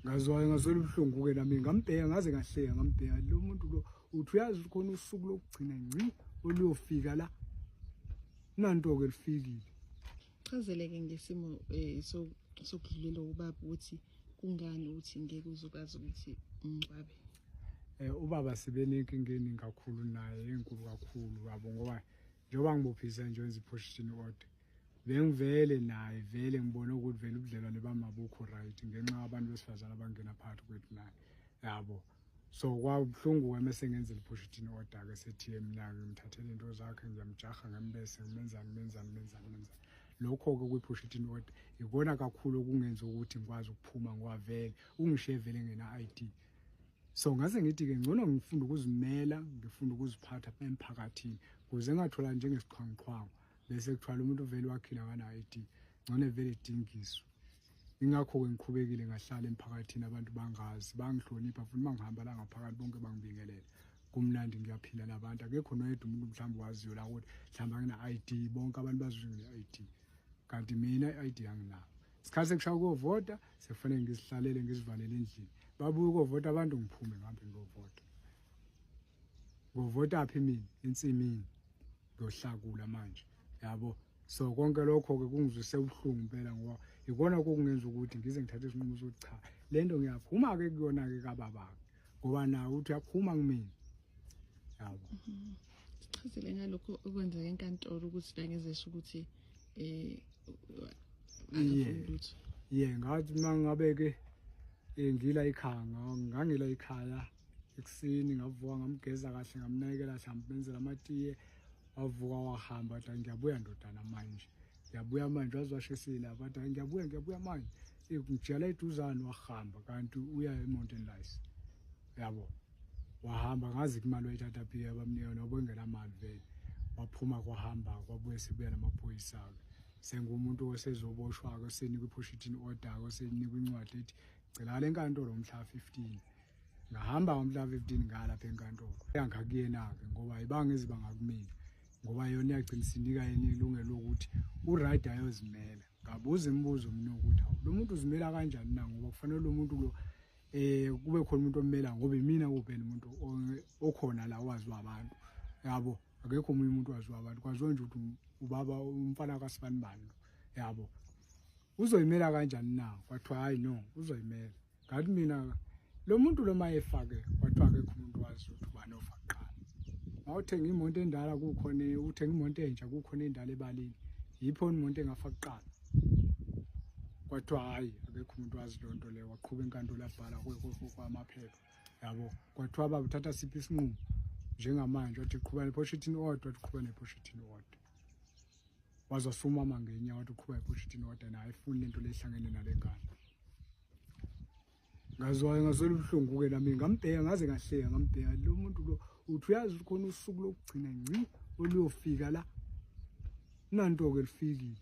ngazwayo ngazwela ubuhlungu ke nami ngambheka ngaze ngahleka ngambheka lo muntu lo uthi uyazi khona usuku lokugcina ngci oluyofika la nanto ke lifikile. Chazeleke ngesimo sokudlulela ubaba ukuthi kungani ukuthi ngeke uzokwazi ukuthi ungcwabe. Ubaba sibenekingeni kakhulu naye enkulu kakhulu yabo ngoba njengoba ngibophisa nje wenza iposition order bengivele naye vele ngibona ukuthi vele ubudlelwane bamabukho right ngenxa abantu besifazana abangena phakathi kwethu naye yabo. So kwabuhlungu kwamese ngenza iposition order ke sethi mina ngimthathele into zakhe ngiyamjaha ngembese ngimenzani lokho ke kwiposition order ikona kakhulu okungenza ukuthi ngikwazi ukuphuma ngoba vele ungishiye vele ngena ID. So ngaze ngithi ke ngcono ngifunda ukuzimela ngifunda ukuziphatha emphakathini kuze ngathola njengesiqhwanqhwangu bese kuthwala umuntu vele wakhila ngana ID ngone vele idingiswa. Ingakho ke ngikhubekile ngahlala emphakathini abantu bangazi bangihlonipha futhi mangihamba la ngaphakathi bonke bangibingelela kumnandi ngiyaphila nabantu akekho noyedwa umuntu mhlawumbe waziyo la ukuthi mhlawumbe ngina ID bonke abantu bazi ngine ID kanti mina iID anginayo. Isikhathi sekushaya ukuvota sekufanele ngizihlalele ngizivalele endlini babuye ukuvota abantu ngiphume ngihambe ngiyovota. Ngovota aphi mina ensimini ngohlakula manje yabo. So konke lokho ke kungizwise ubuhlungu impela ngoba ikona okungenza ukuthi ngize ngithathe isinqumo sokuthi cha lento ngiyaphuma ke kuyona ke kababa ngoba nawe uthi uyaphuma kumina yabo. Sichazele ngalokho okwenzeka enkantolo ukuthi la ngezesho ukuthi ngathi mangabe ke ngila ekhaya ngangila ekhaya ekuseni ngavuka ngamgeza kahle ngamnakekela ngambenzela amatiye wavuka wahamba bathi ngiyabuya ndodana manje ngiyabuya manje wazwashesile bathi ngiyabuya manje ngijala eduzane wahamba kanti uya eMountain Lies yabo. Wahamba ngazi imali wayithatha phi abamnika nobengela mali vele waphuma kwahamba kwabuye sibuya namaphoyisa sengumuntu osezoboshwa ke senikwe iposition order osenikwe incwadi ethi cela le nkantolo umhla 15 ngahamba ngomhla 15 ngalapha enkantolo yangakuyena ke ngoba ibangezi bangakumina ngoba yona iyagcinisa inika yena ilungelo lokuthi uright ayozimela ngabuza imibuzo mina ukuthi hawu lo muntu uzimela kanjani na ngoba kufanele lo muntu lo kube khona umuntu omela ngoba mina kuphela umuntu okhona la waziwa abantu yabo akekho umunye umuntu waziwa abantu kwaziwa nje ukuthi ubaba umfana kaSibanibani yabo uzoyimela kanjani na kwathiwa hayi no uzoyimela ngathi mina lo muntu lo mayefake kwathiwa akekho umuntu wazi ukuthi ubani ofaqala awuthenga imoto endala kukhona uthenga imoto entsha kukhona endala ebalini yipho imoto engafaqala kwathiwa hayi akekho umuntu wazi lonto leyo waqhubeka enkantolo labhala kwamaphepha yabo kwathiwa baba uthatha siphi isinqumo njengamanje wathi qhubana iposition order wathi qhubana iposition order wazasuma mangenya wathi uqhubeka iposition order naye ifuni lento lehlangene nalengane. Ngazwayo ngazwela ubuhlungu ke nami ngambheka ngaze ngahleka ngambheka lo muntu lo uthi uyazi khona usuku lokugcina ngci oluyofika la nanto ke lifikile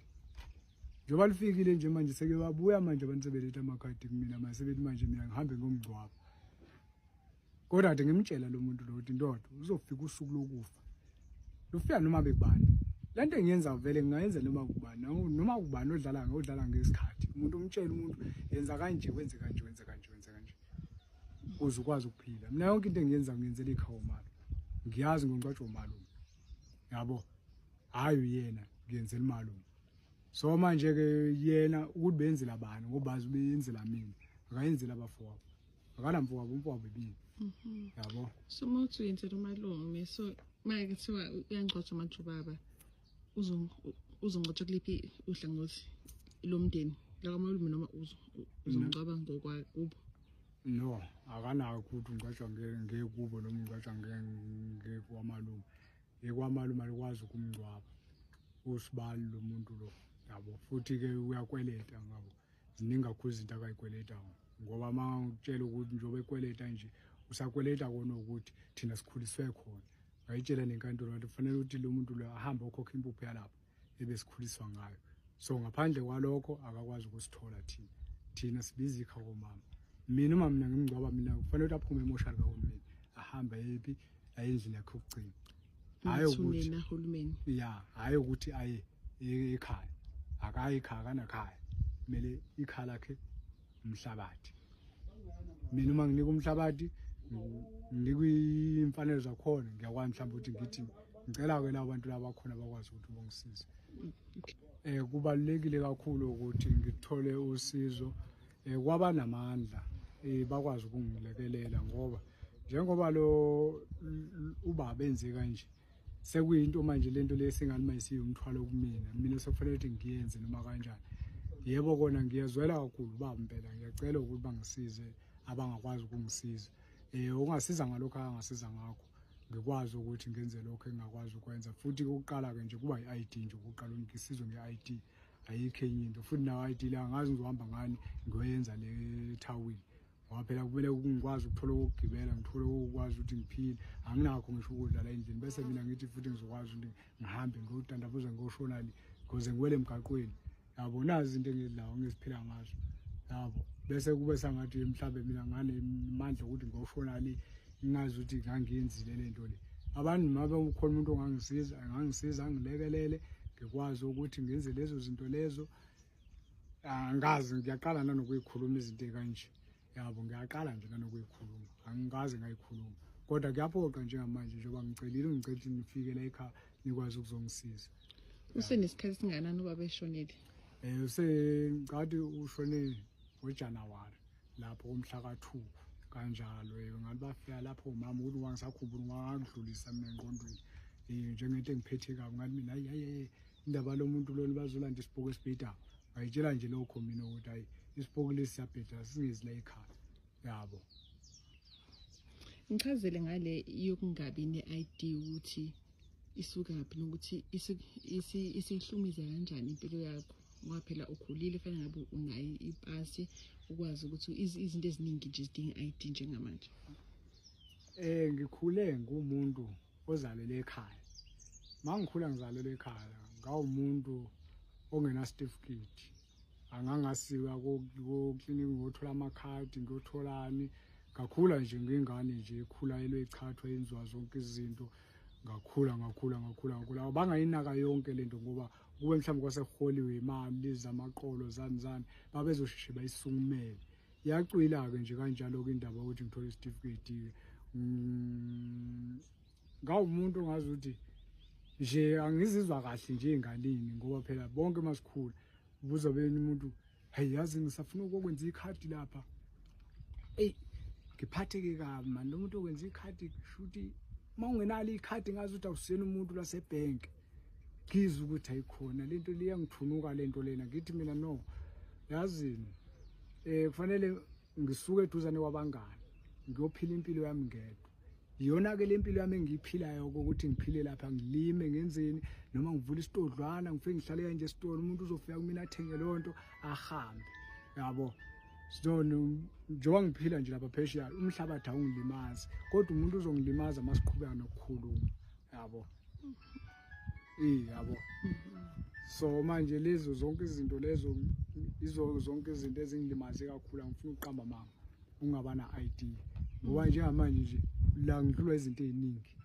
njengoba lifikile nje manje seke babuya manje abantu sebeletha amakhadi kumina mase bethi manje mina ngihambe ngomgcwabo kodwa ade ngimtshela lo muntu lo ukuthi ndodo uzofika usuku lokufa lufika noma bekubani lento engiyenza vele ngingayenza noma kubani odlala ngesikhathi umuntu umtshela umuntu yenza kanje wenze kanje uze ukwazi ukuphila. Mina yonke into engiyenza ngiyenzela ikhaya mali ngiyazi ngongcwatshwa umalume yabo hayi uyena ngiyenzela imalume. So manje ke yena ukuthi benzela bani ngoba bazi ubeyenzela mina akayenzela abafowabo akalamfowabo umfowabo ebini yabo. So mawuthi uyenzela umalume so manje kuthiwa uyangcwatshwa manje ubaba uzongcwatshwa kuliphi uhlangothi lomndeni la kwamalume noma uzongcwaba ngokwakubo? No akanayo ukuthi ngicwatshwa ngekubo noma ngicwatshwa ngekwamalume ekwamalume alikwazi ukumngcwaba usibali lo muntu lo yabo futhi ke uyakweleta ngabo ziningi kakhulu izinto akayikweleta ngoba mawutshela ukuthi njobe ekweleta nje usakweleta kona ukuthi thina sikhuliswe khona ngayitshela nenkantolo ukuthi kufanele ukuthi lo muntu lo ahambe okhokha impuphu yalapha ebesikhuliswa ngayo. So ngaphandle kwalokho akakwazi ukusithola thina sibiza ikhaya komama mina uma mina ngimngcwaba mina kufanele ukuthi aphume emoshari kahulumeni ahambe ephi ayendlini yakhe ukugcina hayi ukuthi nahulumeni hayi ukuthi aye ekhaya akayi ekhaya kanakhaya kumele ikhaya lakhe umhlabathi mina uma nginika umhlabathi nginika imfanelo zakhona ngiyakwazi mhlawumbe ukuthi ngithi ngicela-ke labo bantu laba bakhona bakwazi ukuthi bangisize. Kubalulekile kakhulu ukuthi ngithole usizo kwabanamandla bakwazi ukungilekelela ngoba njengoba lo ubaba enze kanje sekuyinto manje lento lesingani mayisiyumthwalo kumina mina sekufanele ukuthi ngiyenze noma kanjani. Yebo kona ngiyazwela kakhulu baba impela ngiyacela ukuthi bangisize abangakwazi ukungisiza. Ungasiza ngalokho angasiza ngakho ngikwazi ukuthi ngenze lokho engakwazi ukwenza futhi ukuqala-ke nje kuba i-ID nje ukuqala ngisizwe nge-ID ayikho enye into futhi nayo i-ID le angazi ngizohamba ngani ngiyoyenza le thawini ngoba phela kumele ngikwazi ukuthola ukugibela ngithole ukwazi ukuthi ngiphile anginakho ngisho ukudla la endlini bese mina ngithi futhi ngizokwazi ukuthi ngihambe ngiyodandabuza ngiyoshona le ukuze ngiwele emgaqweni yabo nazi izinto engidlayo ngiziphila ngazo yabo bese kube sangathi mhlawumbe mina nganemandla ukuthi ngiyoshona le ngazi ukuthi ngangiyenzile lento le. Abantu mabe ukhona umuntu angangisiza angilekelele ngikwazi ukuthi ngenze lezo zinto lezo. Angazi ngiyaqala nanokuyikhuluma izinto ekanje yabo ngiyaqala nje nanokuyikhuluma angikaze ngayikhuluma kodwa kuyaphoqa njengamanje njengoba ngicelile ungicela nifike la ekhaya nikwazi ukuzongisiza. Usenesikhathi singanani ubaba eshonile? Ngicabanga ushone ngoJanuwari lapho umhla ka-2 kanjalo ngathi bafika lapho umama ukuthi wangisakhumbula ngangidlulisa mina engqondweni njengento engiphethe kabi ngathi mina hayi indaba lo muntu lo bazolanda isibuko esibhedayo ngayitshela nje lokho mina ukuthi hayi isibuko lesi siyabheda singezi la ekhaya yabo. Ngichazele ngale yokungabi ne-ID ukuthi isuka ngaphi nokuthi isihlumize kanjani impilo yakho ngoba phela ukhulile fanele ngabe unayo ipasi ukwazi ukuthi izinto eziningi nje zidinga i-ID njengamanje. Ngikhule ngumuntu ozalelwe ekhaya. Mangikhula ngizalelwe ekhaya ngawumuntu ongena certificate. Angangasiwa ko-clinic ngothola amakhadi ngotholani ngakhula nje ngengane nje ekhulelwe echathwa yenziwa zonke izinto ngakhula bangayinaka yonke lento ngoba kube mhlawumbe kwaseholiwe imali lezi zamaqolo zani babezosheshe bayisungumele. Yacwila-ke nje kanjalo-ke indaba ukuthi ngithole certificate. Ngawumuntu ongazi ukuthi nje angizizwa kahle nje enganeni ngoba phela bonke masikhula ubuzobe umuntu hey yazi ngisafuna ukwenza ikhadi lapha ngiphatheke kabi manje lo muntu okwenza ikhadi shuthi mawungenalo ikhadi ngazi ukuthi awusiyena umuntu lasebhenki ngizwe ukuthi ayikhona lento le yangithunuka lento lena ngithi mina no yazini kufanele ngisuke eduzane kwabangani ngiyophila impilo yami ngedwa. Iyona-ke le mpilo yami engiyiphilayo ukuthi ngiphile lapha ngilime ngenzeni noma ngivula isitodlwana ngifike ngihlale kanje esitolo umuntu uzofika kumina athenge lonto ahambe yabo. Njengoba ngiphila nje lapha phesheya umhlabathi awungilimazi kodwa umuntu uzongilimaza masiqhubeka nokukhuluma yabo. Yabo. So manje lezo zonke izinto lezo zonke izinto ezingilimaze kakhulu angifuni uqamba mama ungaba na ID ngoba njengamanje nje la ngidlula izinto eziningi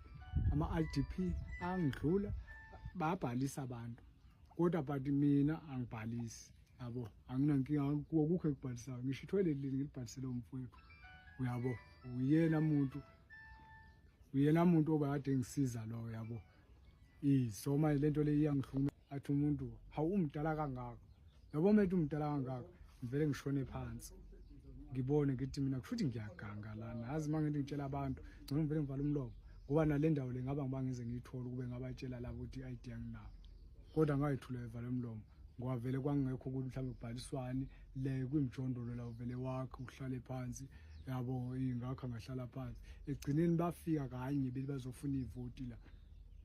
ama-IDP angidlula bayabhalisa abantu kodwa but mina angibhalisi yabo anginankinga kukho ekubhalisayo ngisho i-toilet ngilibhalisele umfowethu uyabo uyena muntu obekade ngisiza lo yabo. So manje lento le iyangihluma athi umuntu hawu umdala kangaka yabo manje umdala kangaka ngivele ngishone phansi ngibone ngithi mina kushuthi ngiyaganga lana yazi mangithi ngitshela abantu ngicela ngivele ngivale umlomo ngoba nale ndawo le ngaba ngibangize ngiyithola ukube ngabatshela labo ukuthi i-ID anginayo kodwa ngayithula evale umlomo ngoba vele kwangekho ukuthi mhlawumbe kubhaliswane le kwimjondolo la vele wakhe uhlale phansi yabo ingakho ngahlala phansi egcineni bafika kanye bezofuna ivoti la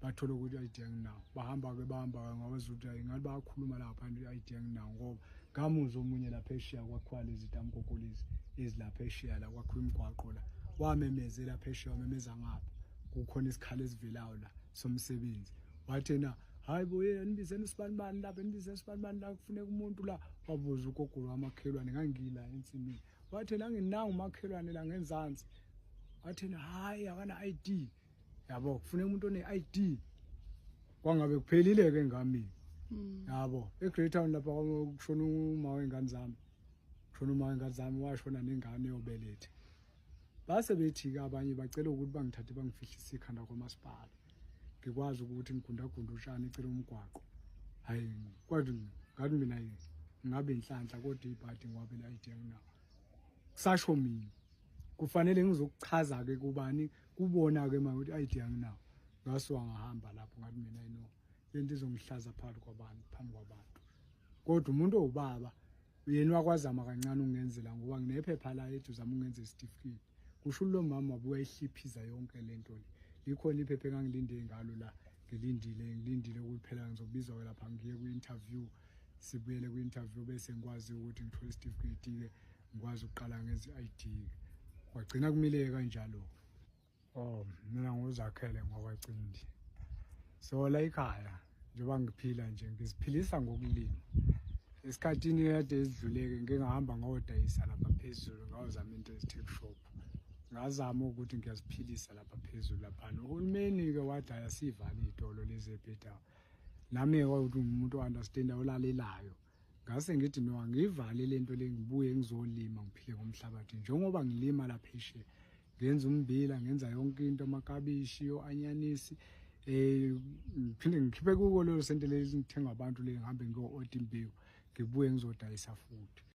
bathola ukuthi i-ID anginayo bahamba-ke ngawazi ukuthi ngathi bayakhuluma lapha i-ID anginayo ngoba ngamuzi omunye lapha eshiya kwakhiwa lezi tamkoko lezi ezilapha eshiya la kwakhiwa imigwaqo la wamemezela phesheya wamemeza ngapha kukhona isikhala esivelayo la somsebenzi wathi na hayi bo nibizeni isibanibani lapha nibizeni isibanibani la kufuneka umuntu la wabuza ugogo wamakhelwane ngangila ensimini wathi la nginawo umakhelwane la ngenzansi wathi na hayi akana ID yabo kufuneka umuntu one-ID kwangabe kuphelile-ke ngami yabo eGreat Town lapha kushona uma wengane zami washona nengane yobelethe base bethi-ke abanye bacela ukuthi bangithathe bangifihlise ikhanda kwamasipala ngikwazi ukuthi ngigundagunda utshani ecela umgwaqo. Hhayi kodwa ngathi mina ngabe inhlanhla kodwa ibhadi ngoba le-ID anginawo. Kusasho mina kufanele ngizokuchaza-ke kubani kubona-ke uma ukuthi i-ID anginawo. Ngase wangahamba lapho ngathi mina lento izongihlaza phambi kwabantu. Kodwa umuntu owubaba yena wakwazama kancane ungenzela ngoba nginephepha la ethi uzama ungenza isitifiketi. Kusho lo mama wabuya ehliphiza yonke lento le. Likhona iphepha engangilinde ngalo la ngilindile ukuthi phela ngizobizwa lapha ngiye ku-interview, sibuyele ku-interview bese ngikwazi ukuthi ngithole isitifiketi-ke ngikwazi ukuqala ngezi ID-ke. Kwagcina kumile kanjalo. Mina nguZakhele ngokwacindi. So la ekhaya njengoba ngiphila nje ngiziphilisa ngokulima. Esikhathini kade esidluleke ngike ngahamba ngodayisa lapha phezulu ngawuzama into ezithe shop. Ngazama ukuthi ngiyaziphilisa lapha phezulu lapha. Uhulumeni-ke wathi ayasivale izitolo lezi ebhedayo. Nami ukuthi umuntu o-understand olalelayo. Ngase ngithi no angivale lento le ngibuye ngizolima ngiphile ngomhlabathi njengoba ngilima lapha phesheya. Ngenza ummbila ngenza yonke into amakabishi anyanisi ngiphinde ngikhiphe kuko lelo sente leli ngithenga abantu le ngihambe ngiyo-order imbewu ngibuye ngizodayisa futhi.